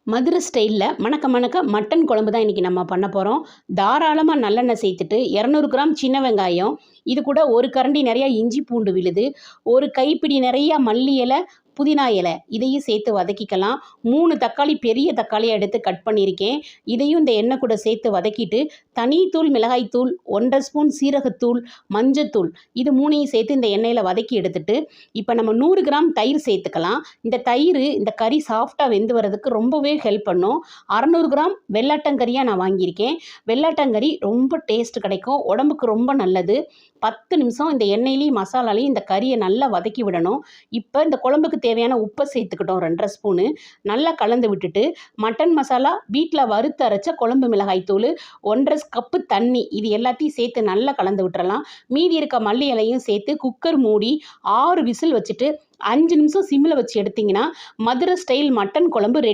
மதுரை ஸ்டைலில் மணக்க மணக்க மட்டன் குழம்பு தான் இன்றைக்கி நம்ம பண்ண போகிறோம். தாராளமாக நல்லெண்ணெய் சேர்த்துட்டு 200 கிராம் சின்ன வெங்காயம், இது கூட ஒரு கரண்டி நிறையா இஞ்சி பூண்டு விழுது, ஒரு கைப்பிடி நிறையா மல்லி இலை, புதினா இலை இதையும் சேர்த்து வதக்கிக்கலாம். 3 தக்காளி, பெரிய தக்காளியை எடுத்து கட் பண்ணியிருக்கேன். இதையும் இந்த எண்ணெய் கூட சேர்த்து வதக்கிட்டு தனித்தூள், மிளகாய்த்தூள், 1½ ஸ்பூன் சீரகத்தூள், மஞ்சத்தூள் இது 3ஐயும் சேர்த்து இந்த எண்ணெயில் வதக்கி எடுத்துட்டு இப்போ நம்ம 100 கிராம் தயிர் சேர்த்துக்கலாம். இந்த தயிர் இந்த கறி சாஃப்டாக வெந்து வரதுக்கு ரொம்பவே ஹெல்ப் பண்ணும். 600 கிராம் வெள்ளாட்டங்கறியாக நான் வாங்கியிருக்கேன். வெள்ளாட்டங்கறி ரொம்ப டேஸ்ட் கிடைக்கும், உடம்புக்கு ரொம்ப நல்லது. 10 நிமிஷம் இந்த எண்ணெயிலையும் மசாலாலையும் இந்த கறியை நல்லா வதக்கி விடணும். இப்போ இந்த குழம்புக்கு தேவையான உப்பை சேர்த்துக்கிட்டோம் 2½ ஸ்பூனு. நல்லா கலந்து விட்டுட்டு மட்டன் மசாலா, வீட்டில் வறுத்து அரைச்ச குழம்பு மிளகாய் தூள், 1½ கப்பு தண்ணி இது எல்லாத்தையும் சேர்த்து நல்லா கலந்து விட்டுறலாம். மீதி இருக்க மல்லி இலையும் சேர்த்து குக்கர் மூடி 6 விசில் வச்சுட்டு 5 நிமிஷம் சிம்மில் வச்சு எடுத்திங்கன்னா மதுரை ஸ்டைல் மட்டன் குழம்பு ரெடி.